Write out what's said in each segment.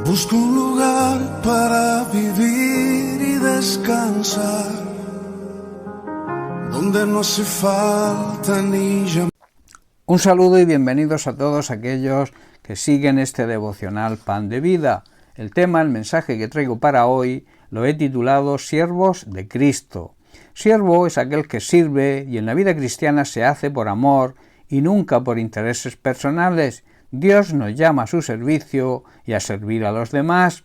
Busco un lugar para vivir y descansar, donde no hace falta ni llamar. Un saludo y bienvenidos a todos aquellos que siguen este devocional Pan de Vida. El tema, el mensaje que traigo para hoy, lo he titulado Siervos de Cristo. Siervo es aquel que sirve y en la vida cristiana se hace por amor y nunca por intereses personales. Dios nos llama a su servicio y a servir a los demás.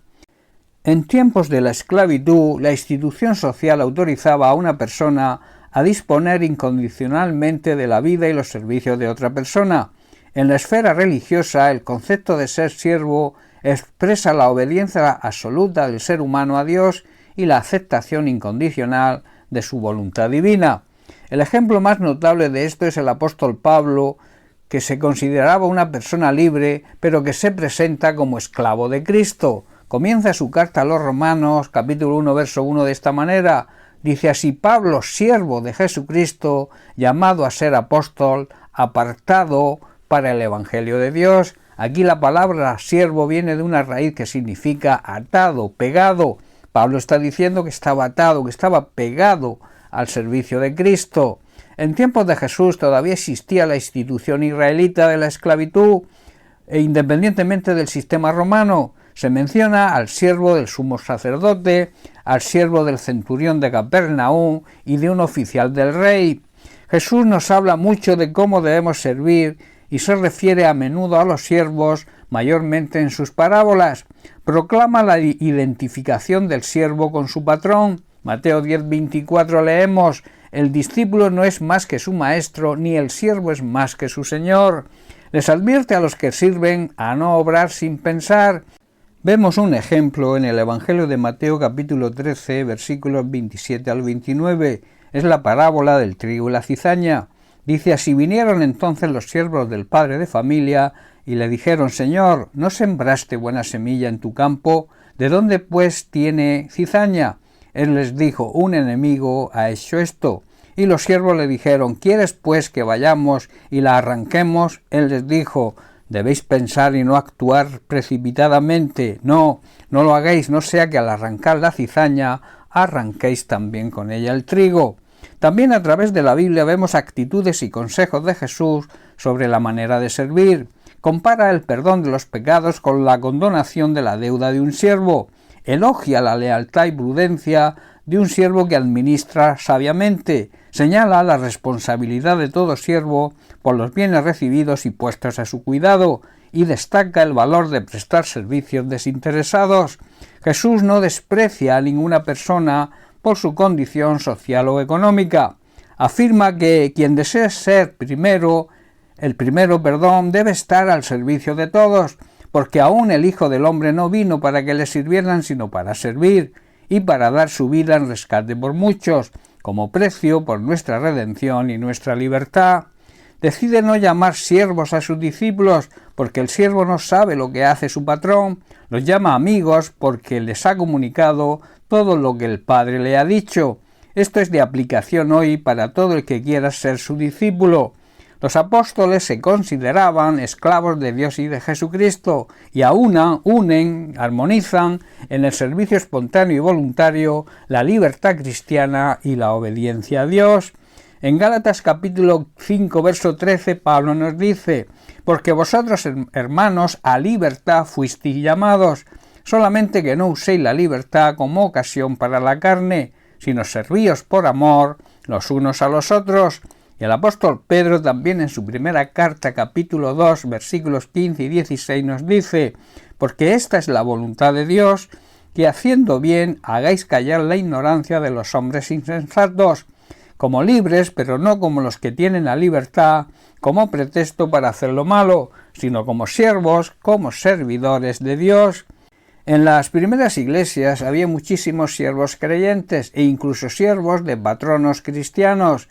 En tiempos de la esclavitud, la institución social autorizaba a una persona a disponer incondicionalmente de la vida y los servicios de otra persona. En la esfera religiosa, el concepto de ser siervo expresa la obediencia absoluta del ser humano a Dios y la aceptación incondicional de su voluntad divina. El ejemplo más notable de esto es el apóstol Pablo, que se consideraba una persona libre, pero que se presenta como esclavo de Cristo. Comienza su carta a los Romanos, capítulo 1, verso 1, de esta manera. Dice así: Pablo, siervo de Jesucristo, llamado a ser apóstol, apartado para el Evangelio de Dios. Aquí la palabra siervo viene de una raíz que significa atado, pegado. Pablo está diciendo que estaba atado, que estaba pegado al servicio de Cristo. En tiempos de Jesús todavía existía la institución israelita de la esclavitud, e independientemente del sistema romano. Se menciona al siervo del sumo sacerdote, al siervo del centurión de Capernaum y de un oficial del rey. Jesús nos habla mucho de cómo debemos servir y se refiere a menudo a los siervos, mayormente en sus parábolas. Proclama la identificación del siervo con su patrón. Mateo 10:24 leemos: el discípulo no es más que su maestro, ni el siervo es más que su señor. Les advierte a los que sirven a no obrar sin pensar. Vemos un ejemplo en el Evangelio de Mateo capítulo 13, versículos 27 al 29. Es la parábola del trigo y la cizaña. Dice así: vinieron entonces los siervos del padre de familia y le dijeron: Señor, ¿no sembraste buena semilla en tu campo? ¿De dónde pues tiene cizaña? Él les dijo: un enemigo ha hecho esto. Y los siervos le dijeron: ¿quieres pues que vayamos y la arranquemos? Él les dijo: debéis pensar y no actuar precipitadamente. No lo hagáis, no sea que al arrancar la cizaña arranquéis también con ella el trigo. También a través de la Biblia vemos actitudes y consejos de Jesús sobre la manera de servir. Compara el perdón de los pecados con la condonación de la deuda de un siervo. Elogia la lealtad y prudencia de un siervo que administra sabiamente. Señala la responsabilidad de todo siervo por los bienes recibidos y puestos a su cuidado, y destaca el valor de prestar servicios desinteresados. Jesús no desprecia a ninguna persona por su condición social o económica. Afirma que quien desee ser el primero, debe estar al servicio de todos, porque aún el Hijo del Hombre no vino para que le sirvieran, sino para servir, y para dar su vida en rescate por muchos, como precio por nuestra redención y nuestra libertad. Decide no llamar siervos a sus discípulos, porque el siervo no sabe lo que hace su patrón. Los llama amigos porque les ha comunicado todo lo que el Padre le ha dicho. Esto es de aplicación hoy para todo el que quiera ser su discípulo. Los apóstoles se consideraban esclavos de Dios y de Jesucristo, y armonizan en el servicio espontáneo y voluntario la libertad cristiana y la obediencia a Dios. En Gálatas capítulo 5, verso 13, Pablo nos dice: porque vosotros, hermanos, a libertad fuisteis llamados, solamente que no uséis la libertad como ocasión para la carne, sino servíos por amor los unos a los otros. Y el apóstol Pedro también en su primera carta, capítulo 2, versículos 15 y 16 nos dice: porque esta es la voluntad de Dios, que haciendo bien hagáis callar la ignorancia de los hombres insensatos, como libres, pero no como los que tienen la libertad como pretexto para hacer lo malo, sino como siervos, como servidores de Dios. En las primeras iglesias había muchísimos siervos creyentes e incluso siervos de patronos cristianos.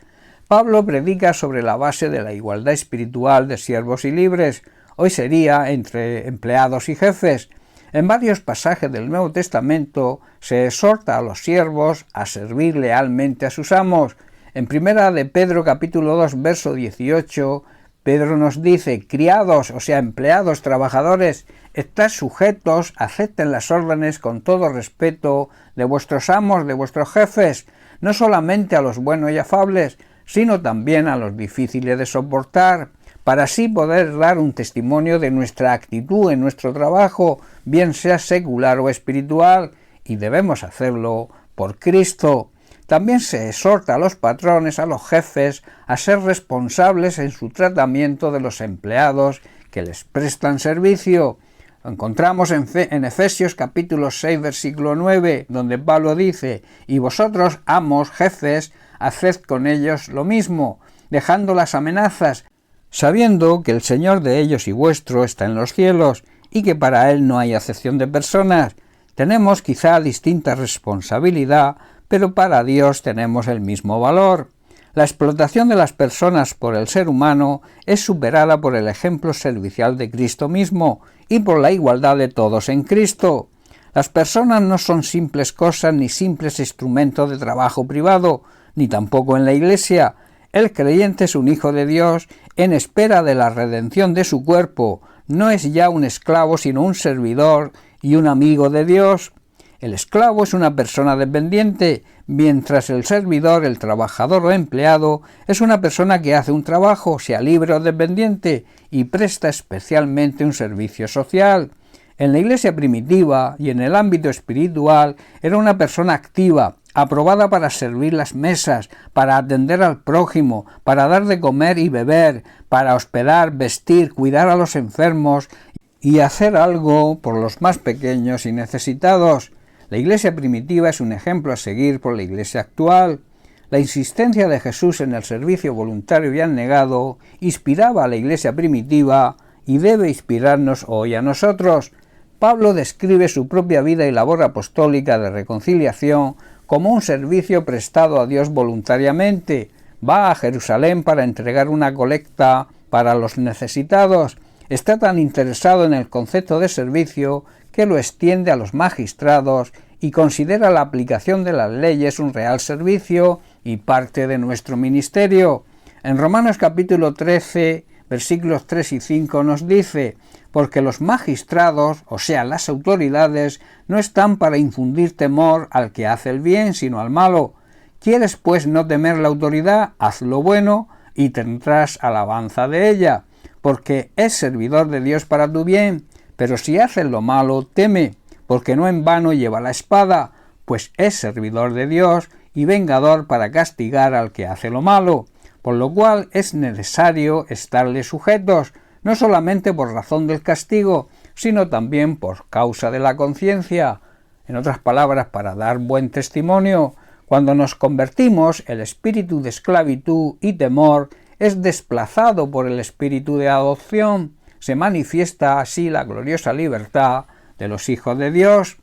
Pablo predica sobre la base de la igualdad espiritual de siervos y libres. Hoy sería entre empleados y jefes. En varios pasajes del Nuevo Testamento se exhorta a los siervos a servir lealmente a sus amos. En primera de Pedro capítulo 2 verso 18, Pedro nos dice: criados, o sea, empleados, trabajadores, Estad sujetos, acepten las órdenes con todo respeto de vuestros amos, de vuestros jefes, no solamente a los buenos y afables, sino también a los difíciles de soportar, para así poder dar un testimonio de nuestra actitud en nuestro trabajo, bien sea secular o espiritual, y debemos hacerlo por Cristo. También se exhorta a los patrones, a los jefes, a ser responsables en su tratamiento de los empleados que les prestan servicio. Lo encontramos en Efesios capítulo 6, versículo 9, donde Pablo dice: «Y vosotros, amos, jefes, haced con ellos lo mismo, dejando las amenazas, sabiendo que el Señor de ellos y vuestro está en los cielos, y que para Él no hay acepción de personas». Tenemos quizá distinta responsabilidad, pero para Dios tenemos el mismo valor. La explotación de las personas por el ser humano es superada por el ejemplo servicial de Cristo mismo y por la igualdad de todos en Cristo. Las personas no son simples cosas ni simples instrumentos de trabajo privado, ni tampoco en la Iglesia. El creyente es un hijo de Dios en espera de la redención de su cuerpo. No es ya un esclavo, sino un servidor y un amigo de Dios. El esclavo es una persona dependiente, mientras el servidor, el trabajador o empleado, es una persona que hace un trabajo, sea libre o dependiente, y presta especialmente un servicio social. En la Iglesia primitiva y en el ámbito espiritual era una persona activa, aprobada para servir las mesas, para atender al prójimo, para dar de comer y beber, para hospedar, vestir, cuidar a los enfermos y hacer algo por los más pequeños y necesitados. La Iglesia primitiva es un ejemplo a seguir por la Iglesia actual. La insistencia de Jesús en el servicio voluntario y abnegado inspiraba a la Iglesia primitiva y debe inspirarnos hoy a nosotros. Pablo describe su propia vida y labor apostólica de reconciliación como un servicio prestado a Dios voluntariamente. Va a Jerusalén para entregar una colecta para los necesitados. Está tan interesado en el concepto de servicio que lo extiende a los magistrados y considera la aplicación de las leyes un real servicio y parte de nuestro ministerio. En Romanos capítulo 13, versículos 3 y 5 nos dice: «Porque los magistrados, o sea, las autoridades, no están para infundir temor al que hace el bien, sino al malo. ¿Quieres pues no temer la autoridad? Haz lo bueno y tendrás alabanza de ella, porque es servidor de Dios para tu bien. Pero si haces lo malo, teme, porque no en vano lleva la espada, pues es servidor de Dios y vengador para castigar al que hace lo malo. Por lo cual es necesario estarle sujetos, no solamente por razón del castigo, sino también por causa de la conciencia». En otras palabras, para dar buen testimonio. Cuando nos convertimos, el espíritu de esclavitud y temor es desplazado por el espíritu de adopción. Se manifiesta así la gloriosa libertad de los hijos de Dios.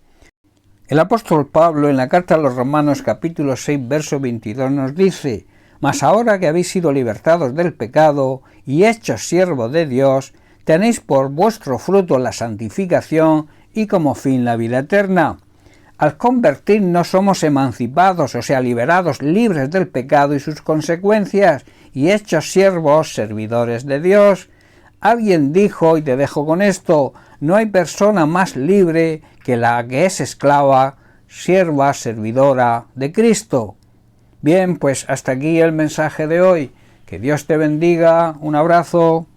El apóstol Pablo en la carta a los Romanos capítulo 6 verso 22 nos dice: «Mas ahora que habéis sido libertados del pecado y hechos siervos de Dios, tenéis por vuestro fruto la santificación y como fin la vida eterna». Al convertirnos somos emancipados, o sea, liberados, libres del pecado y sus consecuencias, y hechos siervos, servidores de Dios. Alguien dijo, y te dejo con esto: no hay persona más libre que la que es esclava, sierva, servidora de Cristo. Bien, pues hasta aquí el mensaje de hoy. Que Dios te bendiga. Un abrazo.